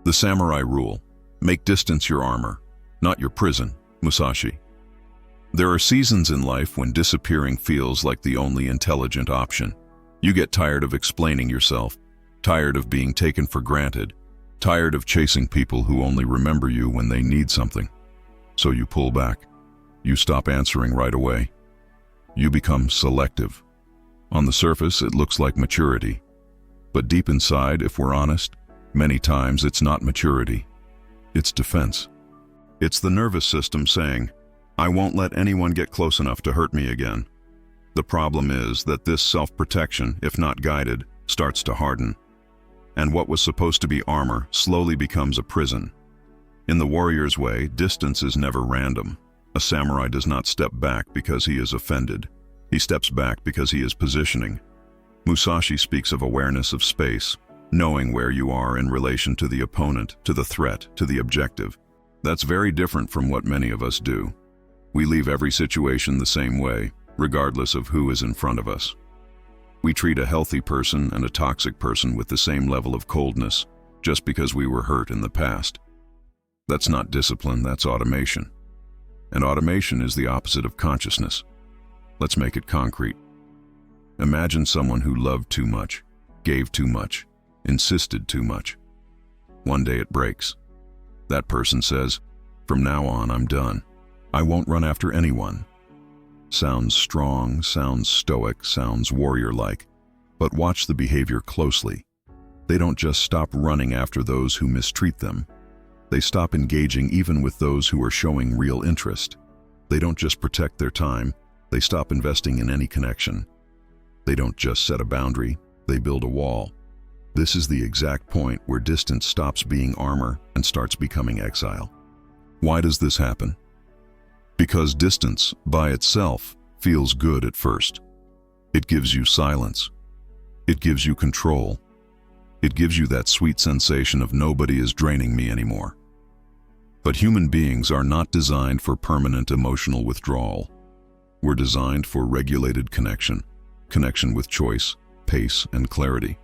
The samurai rule: make distance your armor, not your prison. Musashi. There are seasons in life when disappearing feels like the only intelligent option. You get tired of explaining yourself, tired of being taken for granted, tired of chasing people who only remember you when they need something. So you pull back. You stop answering right away. You become selective. On the surface, it looks like maturity. But deep inside, if we're honest, many times it's not maturity. It's defense. It's the nervous system saying, I won't let anyone get close enough to hurt me again. The problem is that this self-protection, if not guided, starts to harden. And what was supposed to be armor slowly becomes a prison. In the warrior's way, distance is never random. A samurai does not step back because he is offended. He steps back because he is positioning. Musashi speaks of awareness of space, knowing where you are in relation to the opponent, to the threat, to the objective. That's very different from what many of us do. We leave every situation the same way, regardless of who is in front of us. We treat a healthy person and a toxic person with the same level of coldness, just because we were hurt in the past. That's not discipline, that's automation. And automation is the opposite of consciousness. Let's make it concrete. Imagine someone who loved too much, gave too much, insisted too much. One day it breaks. That person says, from now on, I'm done. I won't run after anyone. Sounds strong, sounds stoic, sounds warrior-like, but watch the behavior closely. They don't just stop running after those who mistreat them. They stop engaging even with those who are showing real interest. They don't just protect their time, they stop investing in any connection. They don't just set a boundary, they build a wall. This is the exact point where distance stops being armor and starts becoming exile. Why does this happen? Because distance, by itself, feels good at first. It gives you silence. It gives you control. It gives you that sweet sensation of nobody is draining me anymore. But human beings are not designed for permanent emotional withdrawal. We're designed for regulated connection with choice, pace, and clarity.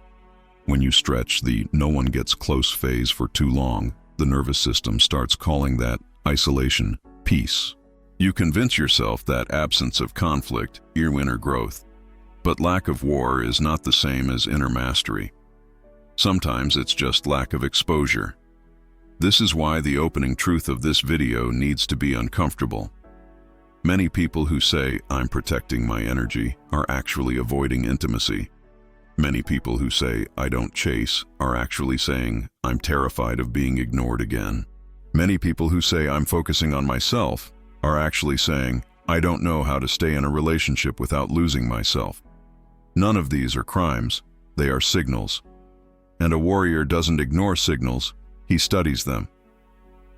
When you stretch the no one gets close phase for too long, the nervous system starts calling that isolation peace. You convince yourself that absence of conflict is inner growth. But lack of war is not the same as inner mastery. Sometimes it's just lack of exposure. This is why the opening truth of this video needs to be uncomfortable. Many people who say, I'm protecting my energy, are actually avoiding intimacy. Many people who say, I don't chase, are actually saying, I'm terrified of being ignored again. Many people who say, I'm focusing on myself, are actually saying, I don't know how to stay in a relationship without losing myself. None of these are crimes, they are signals. And a warrior doesn't ignore signals, he studies them.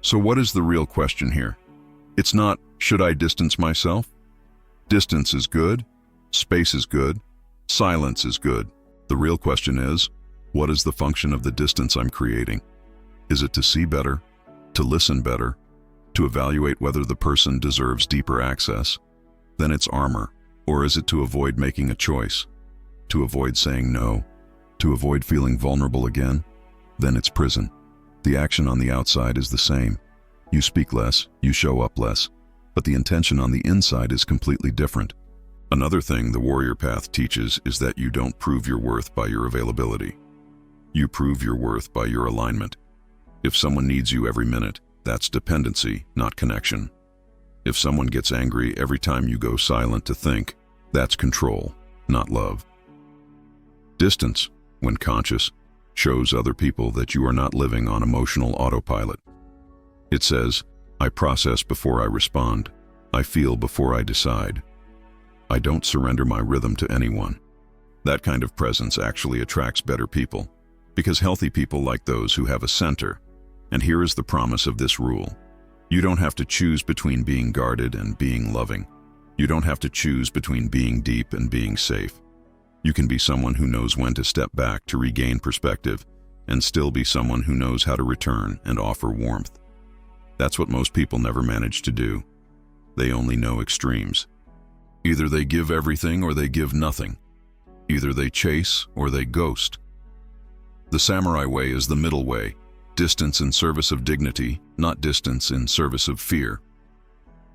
So what is the real question here? It's not, should I distance myself? Distance is good, space is good, silence is good. The real question is, what is the function of the distance I'm creating? Is it to see better, to listen better, to evaluate whether the person deserves deeper access? Then it's armor. Or is it to avoid making a choice? To avoid saying no? To avoid feeling vulnerable again? Then it's prison. The action on the outside is the same. You speak less, you show up less, but the intention on the inside is completely different. Another thing the warrior path teaches is that you don't prove your worth by your availability. You prove your worth by your alignment. If someone needs you every minute, that's dependency, not connection. If someone gets angry every time you go silent to think, that's control, not love. Distance, when conscious, shows other people that you are not living on emotional autopilot. It says, I process before I respond. I feel before I decide. I don't surrender my rhythm to anyone. That kind of presence actually attracts better people, because healthy people like those who have a center. And here is the promise of this rule. You don't have to choose between being guarded and being loving. You don't have to choose between being deep and being safe. You can be someone who knows when to step back to regain perspective, and still be someone who knows how to return and offer warmth. That's what most people never manage to do. They only know extremes. Either they give everything or they give nothing. Either they chase or they ghost. The samurai way is the middle way. Distance in service of dignity, not distance in service of fear.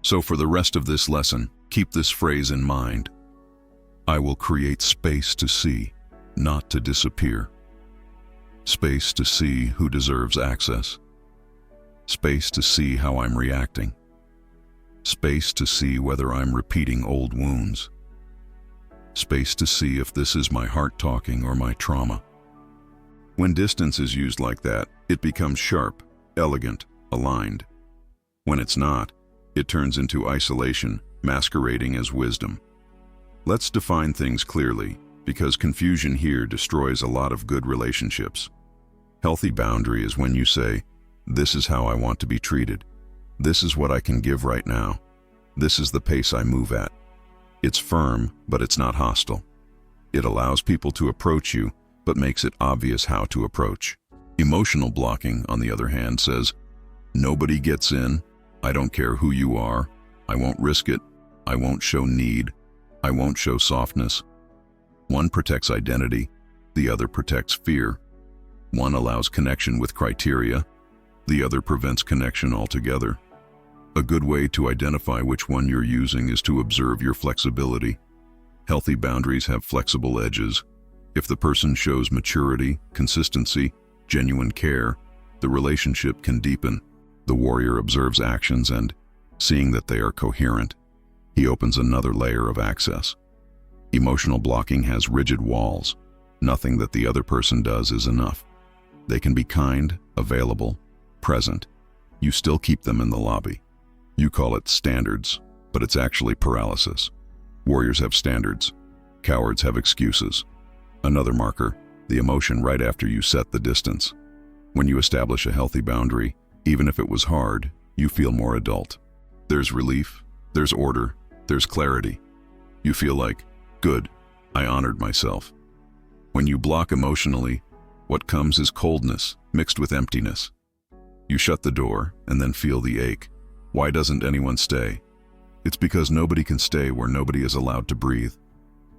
So for the rest of this lesson, keep this phrase in mind. I will create space to see, not to disappear. Space to see who deserves access. Space to see how I'm reacting. Space to see whether I'm repeating old wounds. Space to see if this is my heart talking or my trauma. When distance is used like that, it becomes sharp, elegant, aligned. When it's not, it turns into isolation, masquerading as wisdom. Let's define things clearly, because confusion here destroys a lot of good relationships. Healthy boundary is when you say, this is how I want to be treated. This is what I can give right now. This is the pace I move at. It's firm, but it's not hostile. It allows people to approach you, but makes it obvious how to approach. Emotional blocking, on the other hand, says, nobody gets in. I don't care who you are. I won't risk it. I won't show need. I won't show softness. One protects identity. The other protects fear. One allows connection with criteria. The other prevents connection altogether. A good way to identify which one you're using is to observe your flexibility. Healthy boundaries have flexible edges. If the person shows maturity, consistency, genuine care, the relationship can deepen. The warrior observes actions and, seeing that they are coherent, he opens another layer of access. Emotional blocking has rigid walls. Nothing that the other person does is enough. They can be kind, available, present. You still keep them in the lobby. You call it standards, but it's actually paralysis. Warriors have standards. Cowards have excuses. Another marker, the emotion right after you set the distance. When you establish a healthy boundary, even if it was hard, you feel more adult. There's relief, there's order, there's clarity. You feel like, good, I honored myself. When you block emotionally, what comes is coldness mixed with emptiness. You shut the door and then feel the ache. Why doesn't anyone stay? It's because nobody can stay where nobody is allowed to breathe.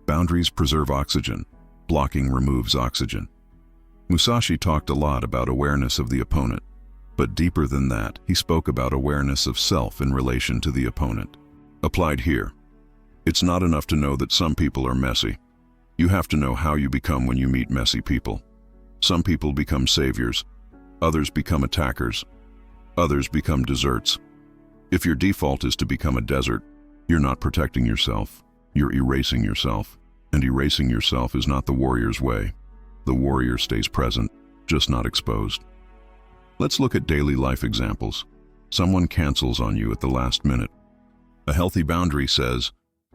Boundaries preserve oxygen. Blocking removes oxygen. Musashi talked a lot about awareness of the opponent, but deeper than that, he spoke about awareness of self in relation to the opponent. Applied here, it's not enough to know that some people are messy. You have to know how you become when you meet messy people. Some people become saviors, others become attackers, others become deserts. If your default is to become a desert, you're not protecting yourself, you're erasing yourself. And erasing yourself is not the warrior's way. The warrior stays present, just not exposed. Let's look at daily life examples. Someone cancels on you at the last minute. A healthy boundary says,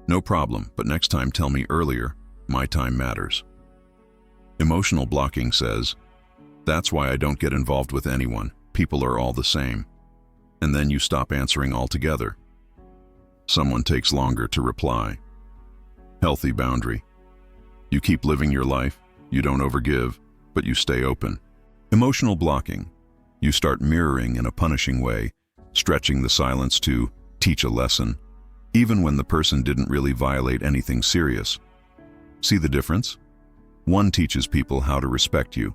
no problem, but next time tell me earlier, my time matters. Emotional blocking says, that's why I don't get involved with anyone, people are all the same. And then you stop answering altogether. Someone takes longer to reply. Healthy boundary. You keep living your life, you don't overgive, but you stay open. Emotional blocking. You start mirroring in a punishing way, stretching the silence to teach a lesson, even when the person didn't really violate anything serious. See the difference? One teaches people how to respect you.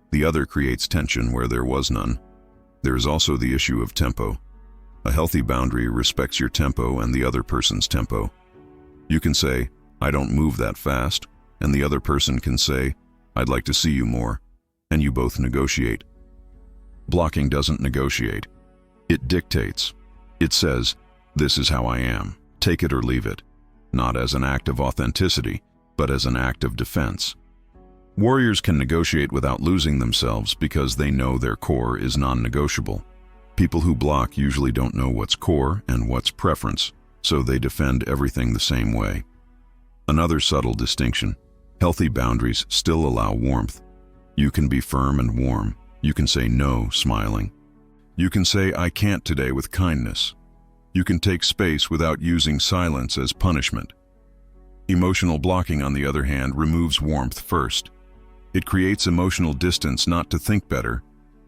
The other creates tension where there was none. There is also the issue of tempo. A healthy boundary respects your tempo and the other person's tempo. You can say, I don't move that fast, and the other person can say, I'd like to see you more, and you both negotiate. Blocking doesn't negotiate. It dictates. It says, this is how I am, take it or leave it, not as an act of authenticity, but as an act of defense. Warriors can negotiate without losing themselves because they know their core is non-negotiable. People who block usually don't know what's core and what's preference, so they defend everything the same way. Another subtle distinction, healthy boundaries still allow warmth. You can be firm and warm. You can say no, smiling. You can say I can't today with kindness. You can take space without using silence as punishment. Emotional blocking, on the other hand, removes warmth first. It creates emotional distance not to think better,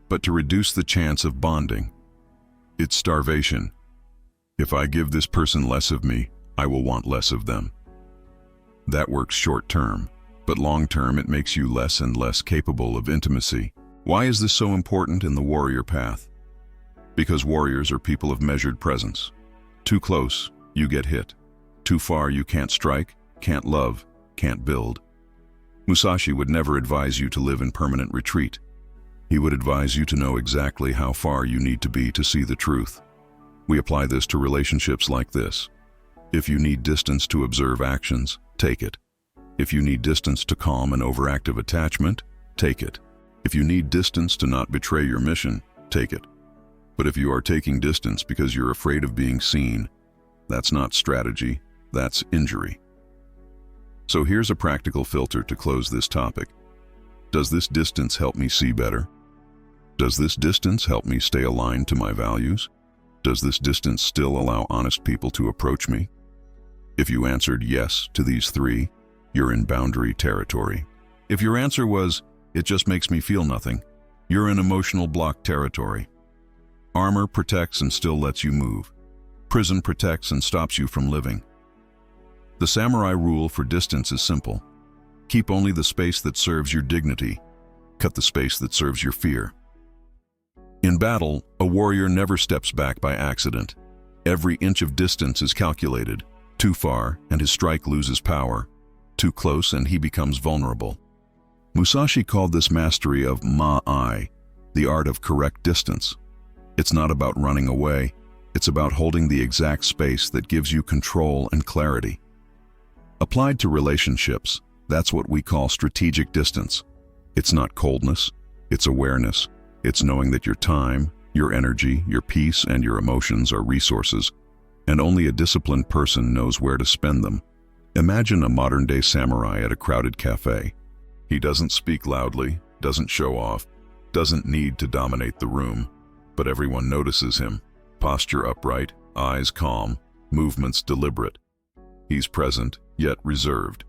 but to reduce the chance of bonding. It's starvation. If I give this person less of me, I will want less of them. That works short term, but long term it makes you less and less capable of intimacy. Why is this so important in the warrior path? Because warriors are people of measured presence. Too close, you get hit. Too far, you can't strike, can't love, can't build. Musashi would never advise you to live in permanent retreat. He would advise you to know exactly how far you need to be to see the truth. We apply this to relationships like this. If you need distance to observe actions, take it. If you need distance to calm an overactive attachment, take it. If you need distance to not betray your mission, take it. But if you are taking distance because you're afraid of being seen, that's not strategy, that's injury. So here's a practical filter to close this topic. Does this distance help me see better? Does this distance help me stay aligned to my values? Does this distance still allow honest people to approach me? If you answered yes to these three, you're in boundary territory. If your answer was, it just makes me feel nothing, you're in emotional block territory. Armor protects and still lets you move. Prison protects and stops you from living. The samurai rule for distance is simple. Keep only the space that serves your dignity. Cut the space that serves your fear. In battle, a warrior never steps back by accident. Every inch of distance is calculated. Too far, and his strike loses power. Too close, and he becomes vulnerable. Musashi called this mastery of ma-ai, the art of correct distance. It's not about running away. It's about holding the exact space that gives you control and clarity. Applied to relationships, that's what we call strategic distance. It's not coldness, it's awareness. It's knowing that your time, your energy, your peace, and your emotions are resources, and only a disciplined person knows where to spend them. Imagine a modern-day samurai at a crowded cafe. He doesn't speak loudly, doesn't show off, doesn't need to dominate the room, but everyone notices him. Posture upright, eyes calm, movements deliberate. He's present, yet reserved.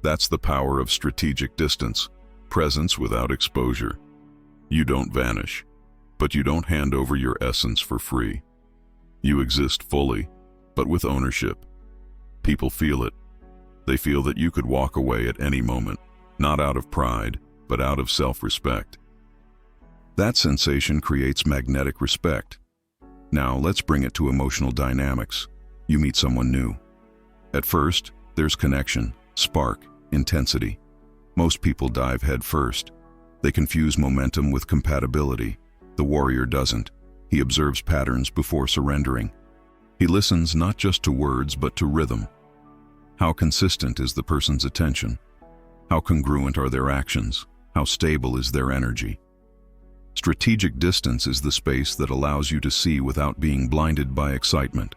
That's the power of strategic distance, presence without exposure. You don't vanish, but you don't hand over your essence for free. You exist fully, but with ownership. People feel it. They feel that you could walk away at any moment, not out of pride, but out of self-respect. That sensation creates magnetic respect. Now let's bring it to emotional dynamics. You meet someone new. At first, there's connection, spark, intensity. Most people dive head first. They confuse momentum with compatibility. The warrior doesn't. He observes patterns before surrendering. He listens not just to words but to rhythm. How consistent is the person's attention? How congruent are their actions? How stable is their energy? Strategic distance is the space that allows you to see without being blinded by excitement.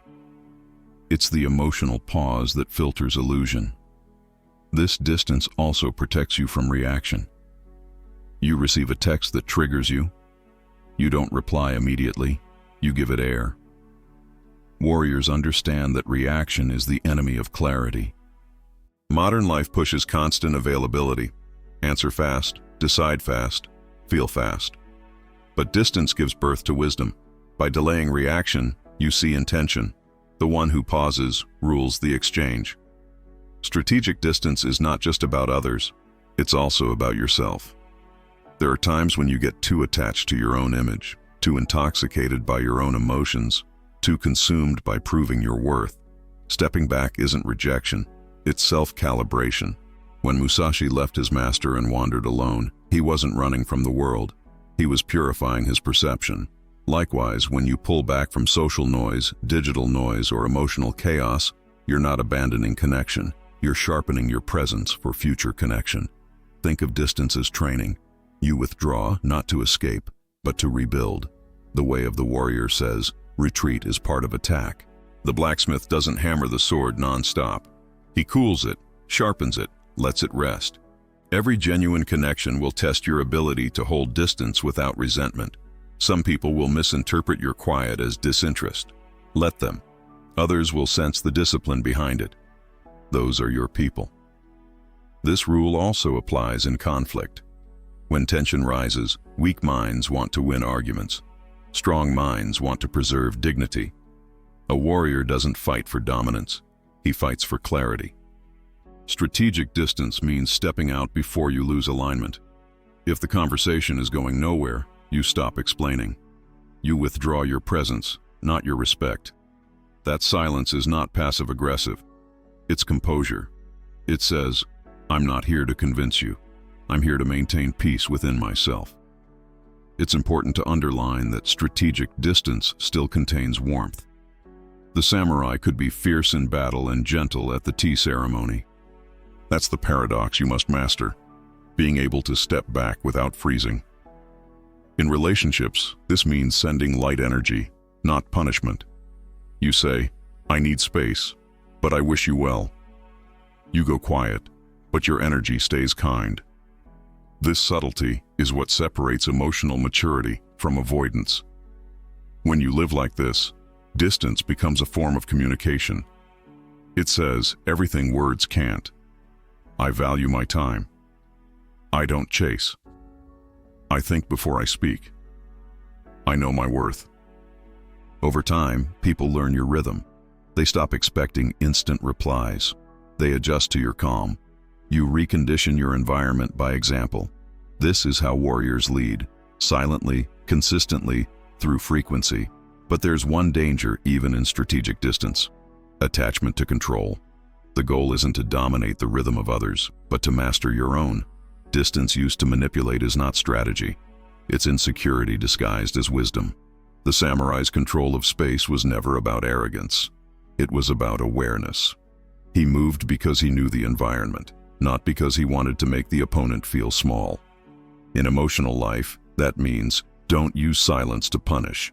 It's the emotional pause that filters illusion. This distance also protects you from reaction. You receive a text that triggers you. You don't reply immediately. You give it air. Warriors understand that reaction is the enemy of clarity. Modern life pushes constant availability. Answer fast, decide fast, feel fast. But distance gives birth to wisdom. By delaying reaction, you see intention. The one who pauses rules the exchange. Strategic distance is not just about others, it's also about yourself. There are times when you get too attached to your own image, too intoxicated by your own emotions, too consumed by proving your worth. Stepping back isn't rejection, it's self-calibration. When Musashi left his master and wandered alone, he wasn't running from the world. He was purifying his perception. Likewise, when you pull back from social noise, digital noise, or emotional chaos, you're not abandoning connection. You're sharpening your presence for future connection. Think of distance as training. You withdraw, not to escape, but to rebuild. The way of the warrior says, retreat is part of attack. The blacksmith doesn't hammer the sword non-stop. He cools it, sharpens it, lets it rest. Every genuine connection will test your ability to hold distance without resentment. Some people will misinterpret your quiet as disinterest. Let them. Others will sense the discipline behind it. Those are your people. This rule also applies in conflict. When tension rises, weak minds want to win arguments. Strong minds want to preserve dignity. A warrior doesn't fight for dominance. He fights for clarity. Strategic distance means stepping out before you lose alignment. If the conversation is going nowhere, you stop explaining. You withdraw your presence, not your respect. That silence is not passive-aggressive. It's composure. It says, I'm not here to convince you. I'm here to maintain peace within myself. It's important to underline that strategic distance still contains warmth. The samurai could be fierce in battle and gentle at the tea ceremony. That's the paradox you must master, being able to step back without freezing. In relationships, this means sending light energy, not punishment. You say, I need space, but I wish you well. You go quiet, but your energy stays kind. This subtlety is what separates emotional maturity from avoidance. When you live like this, distance becomes a form of communication. It says everything words can't. I value my time. I don't chase. I think before I speak. I know my worth. Over time, people learn your rhythm. They stop expecting instant replies. They adjust to your calm. You recondition your environment by example. This is how warriors lead, silently, consistently, through frequency. But there's one danger even in strategic distance: attachment to control. The goal isn't to dominate the rhythm of others, but to master your own. Distance used to manipulate is not strategy. It's insecurity disguised as wisdom. The samurai's control of space was never about arrogance. It was about awareness. He moved because he knew the environment, not because he wanted to make the opponent feel small. In emotional life, that means don't use silence to punish.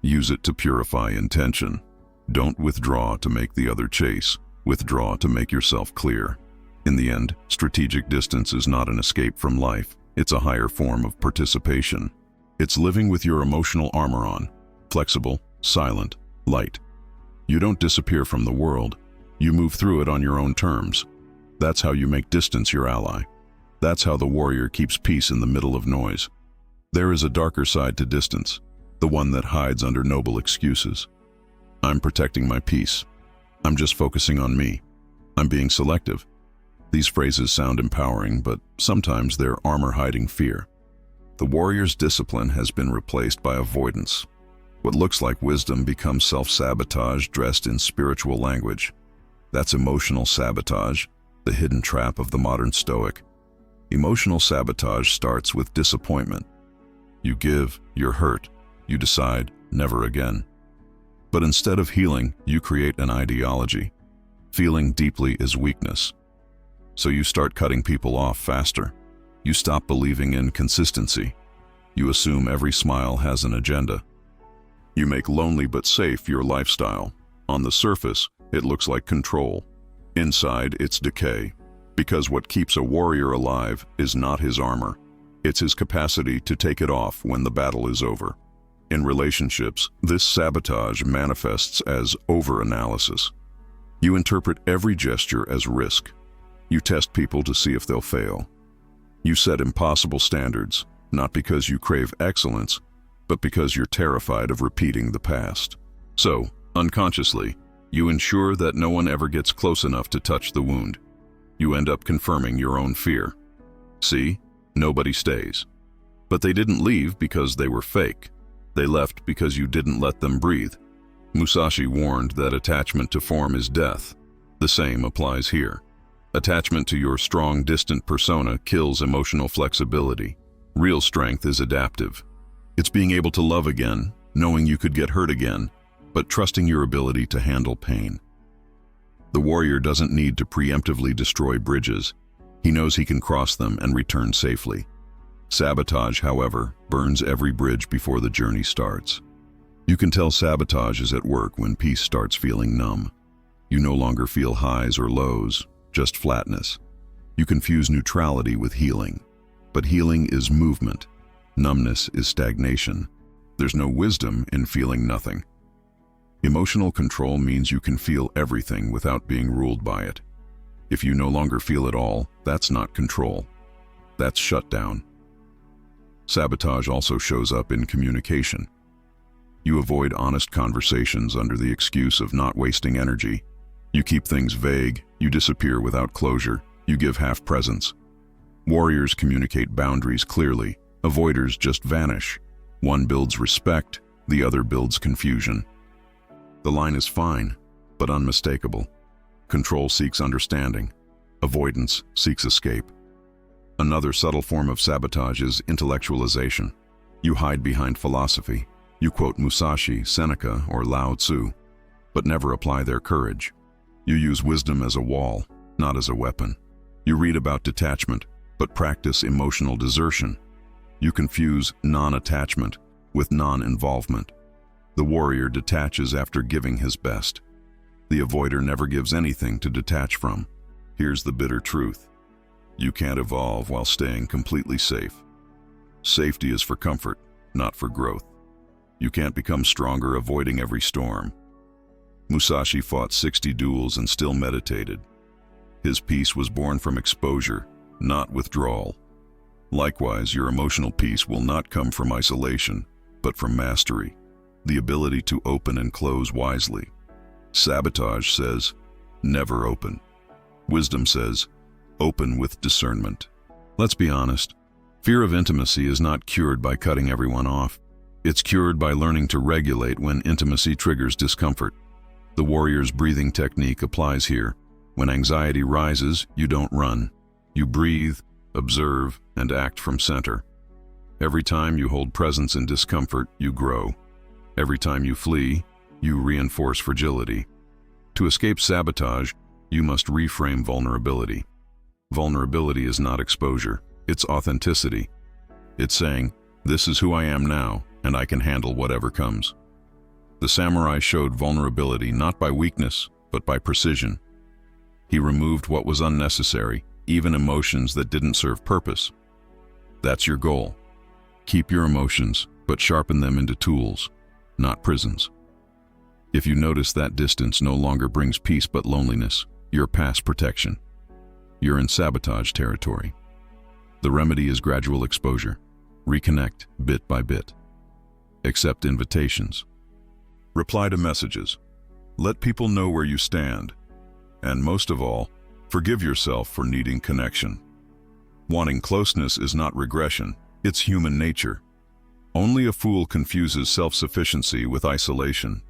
Use it to purify intention. Don't withdraw to make the other chase. Withdraw to make yourself clear. In the end, strategic distance is not an escape from life. It's a higher form of participation. It's living with your emotional armor on, flexible, silent, light. You don't disappear from the world. You move through it on your own terms. That's how you make distance your ally. That's how the warrior keeps peace in the middle of noise. There is a darker side to distance, the one that hides under noble excuses. I'm protecting my peace. I'm just focusing on me. I'm being selective. These phrases sound empowering, but sometimes they're armor hiding fear. The warrior's discipline has been replaced by avoidance. What looks like wisdom becomes self-sabotage dressed in spiritual language. That's emotional sabotage, the hidden trap of the modern stoic. Emotional sabotage starts with disappointment. You give, you're hurt, you decide, never again. But instead of healing, you create an ideology. Feeling deeply is weakness. So you start cutting people off faster. You stop believing in consistency. You assume every smile has an agenda. You make lonely but safe your lifestyle. On the surface, it looks like control. Inside, it's decay. Because what keeps a warrior alive is not his armor. It's his capacity to take it off when the battle is over. In relationships, this sabotage manifests as over-analysis. You interpret every gesture as risk. You test people to see if they'll fail. You set impossible standards, not because you crave excellence, but because you're terrified of repeating the past. So, unconsciously, you ensure that no one ever gets close enough to touch the wound. You end up confirming your own fear. See, nobody stays. But they didn't leave because they were fake. They left because you didn't let them breathe. Musashi warned that attachment to form is death. The same applies here. Attachment to your strong, distant persona kills emotional flexibility. Real strength is adaptive. It's being able to love again, knowing you could get hurt again, but trusting your ability to handle pain. The warrior doesn't need to preemptively destroy bridges. He knows he can cross them and return safely. Sabotage, however, burns every bridge before the journey starts. You can tell sabotage is at work when peace starts feeling numb. You no longer feel highs or lows, just flatness. You confuse neutrality with healing. But healing is movement. Numbness is stagnation. There's no wisdom in feeling nothing. Emotional control means you can feel everything without being ruled by it. If you no longer feel it all, that's not control. That's shutdown. Sabotage also shows up in communication. You avoid honest conversations under the excuse of not wasting energy. You keep things vague, you disappear without closure, you give half presents. Warriors communicate boundaries clearly. Avoiders just vanish. One builds respect, the other builds confusion. The line is fine, but unmistakable. Control seeks understanding. Avoidance seeks escape. Another subtle form of sabotage is intellectualization. You hide behind philosophy. You quote Musashi, Seneca, or Lao Tzu, but never apply their courage. You use wisdom as a wall, not as a weapon. You read about detachment, but practice emotional desertion. You confuse non-attachment with non-involvement. The warrior detaches after giving his best. The avoider never gives anything to detach from. Here's the bitter truth. You can't evolve while staying completely safe. Safety is for comfort, not for growth. You can't become stronger avoiding every storm. Musashi fought 60 duels and still meditated. His peace was born from exposure, not withdrawal. Likewise, your emotional peace will not come from isolation, but from mastery, the ability to open and close wisely. Sabotage says, never open. Wisdom says, open with discernment. Let's be honest, fear of intimacy is not cured by cutting everyone off. It's cured by learning to regulate when intimacy triggers discomfort. The warrior's breathing technique applies here. When anxiety rises, you don't run. You breathe, observe, and act from center. Every time you hold presence in discomfort, you grow. Every time you flee, you reinforce fragility. To escape sabotage, you must reframe vulnerability. Vulnerability is not exposure, it's authenticity. It's saying, this is who I am now, and I can handle whatever comes. The samurai showed vulnerability not by weakness, but by precision. He removed what was unnecessary, even emotions that didn't serve purpose. That's your goal. Keep your emotions, but sharpen them into tools, not prisons. If you notice that distance no longer brings peace but loneliness, you're past protection. You're in sabotage territory. The remedy is gradual exposure. Reconnect bit by bit. Accept invitations. Reply to messages. Let people know where you stand. And most of all, forgive yourself for needing connection. Wanting closeness is not regression, it's human nature. Only a fool confuses self-sufficiency with isolation.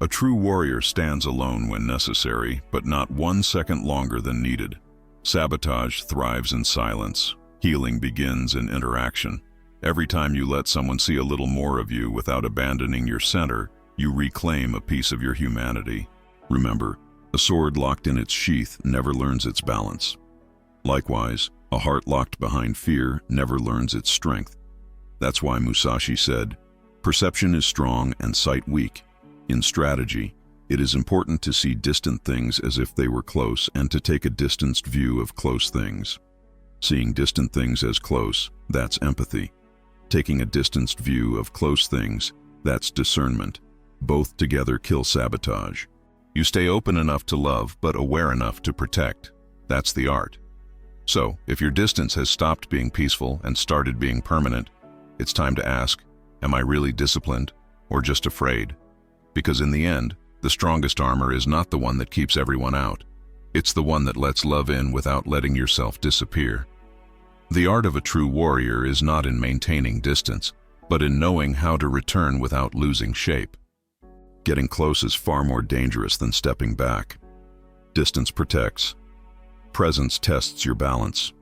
A true warrior stands alone when necessary, but not 1 second longer than needed. Sabotage thrives in silence. Healing begins in interaction. Every time you let someone see a little more of you without abandoning your center, you reclaim a piece of your humanity. Remember, a sword locked in its sheath never learns its balance. Likewise, a heart locked behind fear never learns its strength. That's why Musashi said, perception is strong and sight weak. In strategy, it is important to see distant things as if they were close and to take a distanced view of close things. Seeing distant things as close, that's empathy. Taking a distanced view of close things, that's discernment. Both together kill sabotage. You stay open enough to love, but aware enough to protect. That's the art. So, if your distance has stopped being peaceful and started being permanent, it's time to ask, am I really disciplined or just afraid? Because in the end, the strongest armor is not the one that keeps everyone out. It's the one that lets love in without letting yourself disappear. The art of a true warrior is not in maintaining distance, but in knowing how to return without losing shape. Getting close is far more dangerous than stepping back. Distance protects. Presence tests your balance.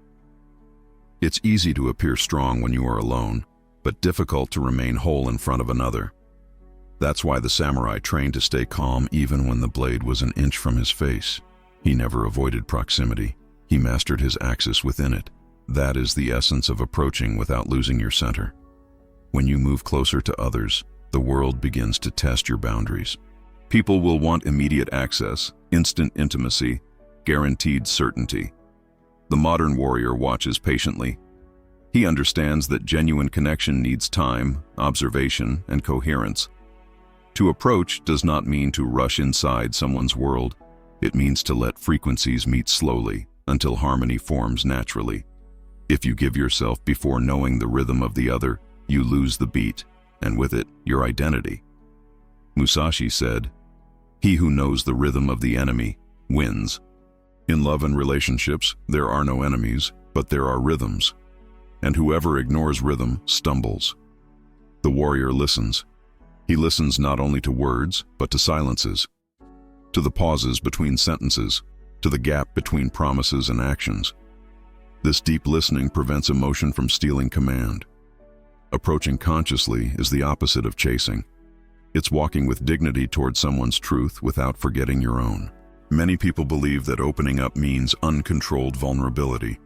It's easy to appear strong when you are alone, but difficult to remain whole in front of another. That's why the samurai trained to stay calm even when the blade was an inch from his face. He never avoided proximity. He mastered his axis within it. That is the essence of approaching without losing your center. When you move closer to others, the world begins to test your boundaries. People will want immediate access, instant intimacy, guaranteed certainty. The modern warrior watches patiently. He understands that genuine connection needs time, observation, and coherence. To approach does not mean to rush inside someone's world. It means to let frequencies meet slowly until harmony forms naturally. If you give yourself before knowing the rhythm of the other, you lose the beat, and with it, your identity. Musashi said, "He who knows the rhythm of the enemy wins." In love and relationships, there are no enemies, but there are rhythms, and whoever ignores rhythm stumbles. The warrior listens. He listens not only to words, but to silences, to the pauses between sentences, to the gap between promises and actions. This deep listening prevents emotion from stealing command. Approaching consciously is the opposite of chasing. It's walking with dignity toward someone's truth without forgetting your own. Many people believe that opening up means uncontrolled vulnerability.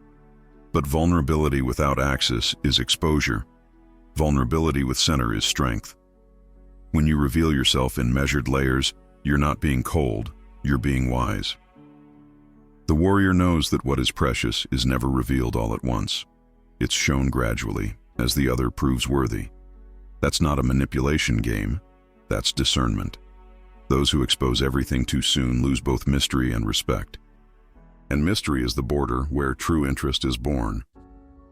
But vulnerability without access is exposure. Vulnerability with center is strength. When you reveal yourself in measured layers, you're not being cold, you're being wise. The warrior knows that what is precious is never revealed all at once. It's shown gradually, as the other proves worthy. That's not a manipulation game, that's discernment. Those who expose everything too soon lose both mystery and respect. And mystery is the border where true interest is born.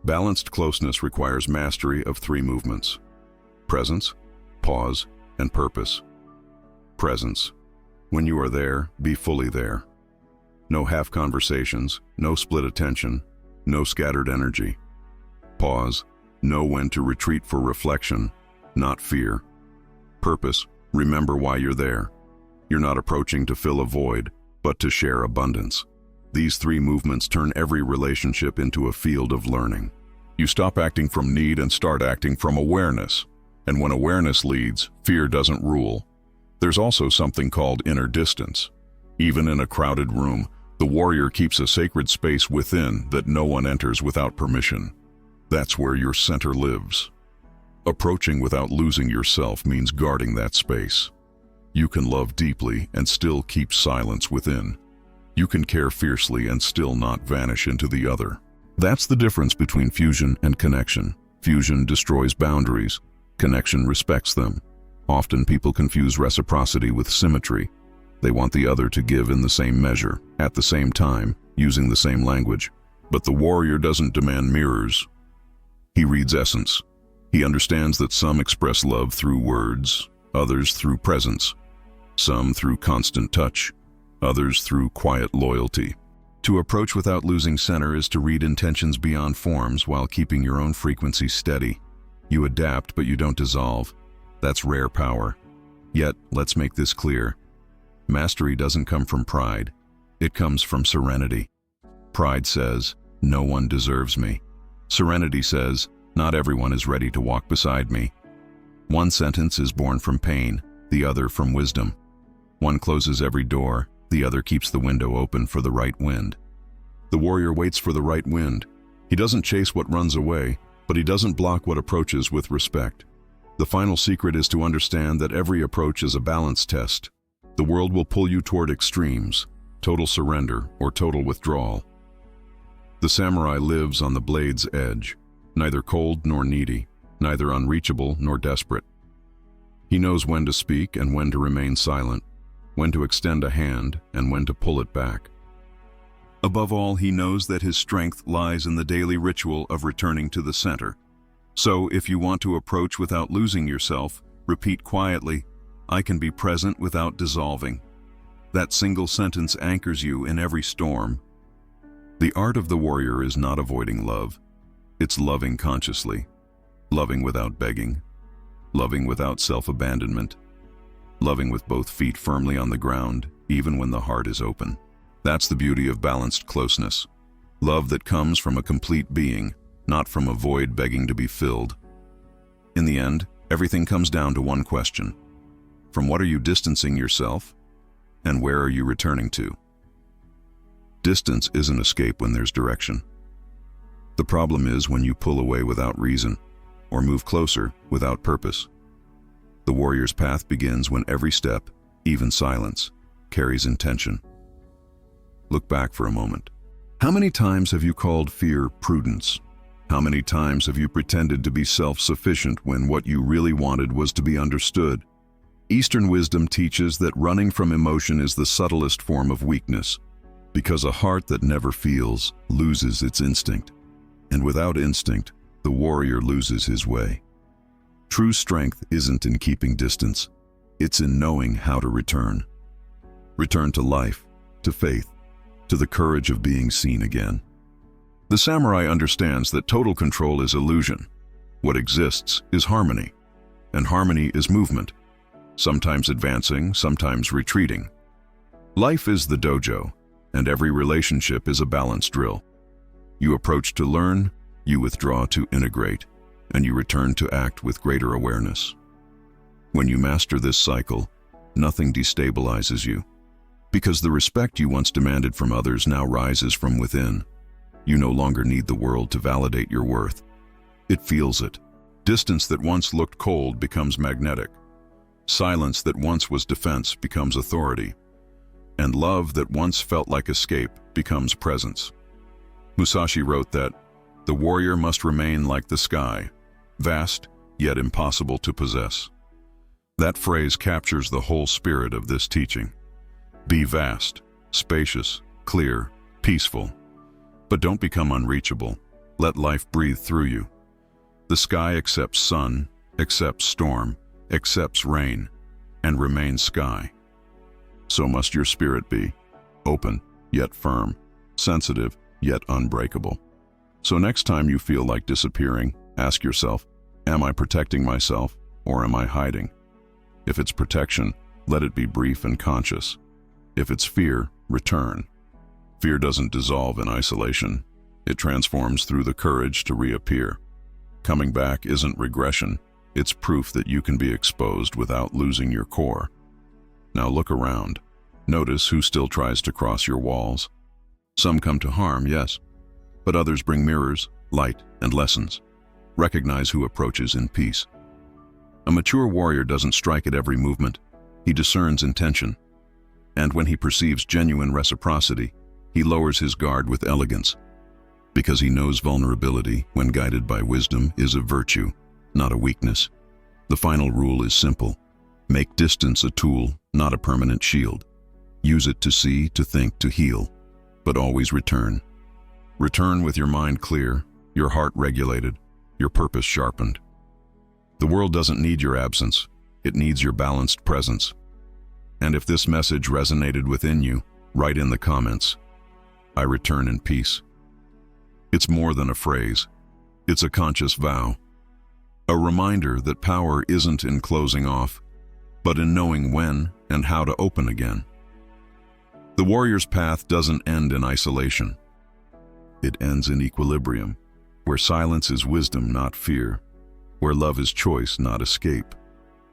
Balanced closeness requires mastery of three movements: presence, pause, and purpose. Presence. When you are there, be fully there. No half conversations, no split attention, no scattered energy. Pause. Know when to retreat for reflection, not fear. Purpose. Remember why you're there. You're not approaching to fill a void, but to share abundance. These three movements turn every relationship into a field of learning. You stop acting from need and start acting from awareness. And when awareness leads, fear doesn't rule. There's also something called inner distance. Even in a crowded room, the warrior keeps a sacred space within that no one enters without permission. That's where your center lives. Approaching without losing yourself means guarding that space. You can love deeply and still keep silence within. You can care fiercely and still not vanish into the other. That's the difference between fusion and connection. Fusion destroys boundaries. Connection respects them. Often people confuse reciprocity with symmetry. They want the other to give in the same measure, at the same time, using the same language. But the warrior doesn't demand mirrors. He reads essence. He understands that some express love through words, others through presence, some through constant touch, others through quiet loyalty. To approach without losing center is to read intentions beyond forms while keeping your own frequency steady. You adapt, but you don't dissolve. That's rare power. Yet, let's make this clear. Mastery doesn't come from pride. It comes from serenity. Pride says, "No one deserves me." Serenity says, "Not everyone is ready to walk beside me." One sentence is born from pain, the other from wisdom. One closes every door, the other keeps the window open for the right wind. The warrior waits for the right wind. He doesn't chase what runs away, but he doesn't block what approaches with respect. The final secret is to understand that every approach is a balance test. The world will pull you toward extremes, total surrender or total withdrawal. The samurai lives on the blade's edge, neither cold nor needy, neither unreachable nor desperate. He knows when to speak and when to remain silent, when to extend a hand and when to pull it back. Above all, he knows that his strength lies in the daily ritual of returning to the center. So, if you want to approach without losing yourself, repeat quietly, "I can be present without dissolving." That single sentence anchors you in every storm. The art of the warrior is not avoiding love. It's loving consciously, loving without begging, loving without self-abandonment, loving with both feet firmly on the ground, even when the heart is open. That's the beauty of balanced closeness. Love that comes from a complete being, not from a void begging to be filled. In the end, everything comes down to one question. From what are you distancing yourself, and where are you returning to? Distance isn't escape when there's direction. The problem is when you pull away without reason, or move closer without purpose. The warrior's path begins when every step, even silence, carries intention. Look back for a moment. How many times have you called fear prudence? How many times have you pretended to be self-sufficient when what you really wanted was to be understood? Eastern wisdom teaches that running from emotion is the subtlest form of weakness, because a heart that never feels loses its instinct. And without instinct, the warrior loses his way. True strength isn't in keeping distance, it's in knowing how to return. Return to life, to faith, to the courage of being seen again. The samurai understands that total control is illusion. What exists is harmony, and harmony is movement, sometimes advancing, sometimes retreating. Life is the dojo, and every relationship is a balance drill. You approach to learn, you withdraw to integrate, and you return to act with greater awareness. When you master this cycle, nothing destabilizes you, because the respect you once demanded from others now rises from within. You no longer need the world to validate your worth. It feels it. Distance that once looked cold becomes magnetic. Silence that once was defense becomes authority. And love that once felt like escape becomes presence. Musashi wrote that, "The warrior must remain like the sky, vast yet impossible to possess." That phrase captures the whole spirit of this teaching. Be vast, spacious, clear, peaceful. But don't become unreachable. Let life breathe through you. The sky accepts sun, accepts storm, accepts rain, and remains sky. So must your spirit be, open yet firm, sensitive yet unbreakable. So next time you feel like disappearing, ask yourself, am I protecting myself or am I hiding? If it's protection, let it be brief and conscious. If it's fear, return. Fear doesn't dissolve in isolation. It transforms through the courage to reappear. Coming back isn't regression. It's proof that you can be exposed without losing your core. Now look around. Notice who still tries to cross your walls. Some come to harm, yes, but others bring mirrors, light, and lessons. Recognize who approaches in peace. A mature warrior doesn't strike at every movement. He discerns intention. And when he perceives genuine reciprocity, he lowers his guard with elegance. Because he knows vulnerability, when guided by wisdom, is a virtue, not a weakness. The final rule is simple. Make distance a tool, not a permanent shield. Use it to see, to think, to heal, but always return. Return with your mind clear, your heart regulated, your purpose sharpened. The world doesn't need your absence, it needs your balanced presence. And if this message resonated within you, write in the comments, "I return in peace." It's more than a phrase. It's a conscious vow. A reminder that power isn't in closing off, but in knowing when and how to open again. The warrior's path doesn't end in isolation. It ends in equilibrium, where silence is wisdom, not fear, where love is choice, not escape,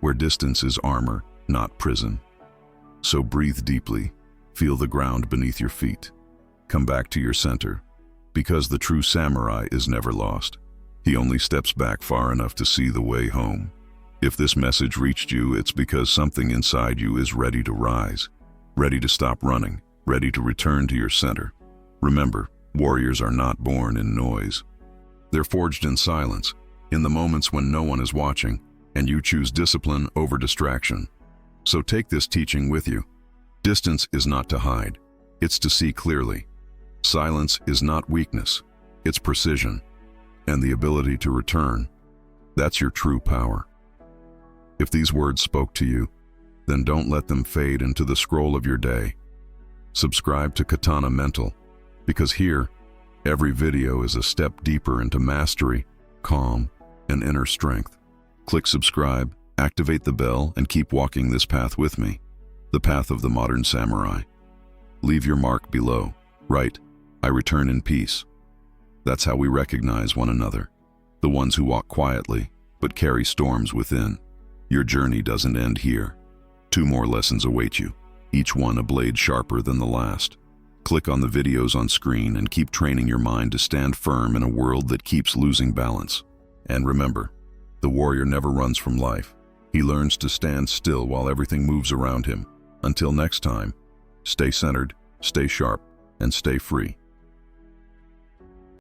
where distance is armor, not prison. So breathe deeply, feel the ground beneath your feet. Come back to your center, because the true samurai is never lost. He only steps back far enough to see the way home. If this message reached you, it's because something inside you is ready to rise, ready to stop running, ready to return to your center. Remember, warriors are not born in noise. They're forged in silence, in the moments when no one is watching, and you choose discipline over distraction. So take this teaching with you. Distance is not to hide, it's to see clearly. Silence is not weakness, it's precision. And the ability to return, that's your true power. If these words spoke to you, then don't let them fade into the scroll of your day. Subscribe to Katana Mental, because here, every video is a step deeper into mastery, calm, and inner strength. Click subscribe, activate the bell, and keep walking this path with me, the path of the modern samurai. Leave your mark below. Write, "I return in peace." That's how we recognize one another, the ones who walk quietly, but carry storms within. Your journey doesn't end here. 2 more lessons await you, each one a blade sharper than the last. Click on the videos on screen and keep training your mind to stand firm in a world that keeps losing balance. And remember, the warrior never runs from life. He learns to stand still while everything moves around him. Until next time, stay centered, stay sharp, and stay free.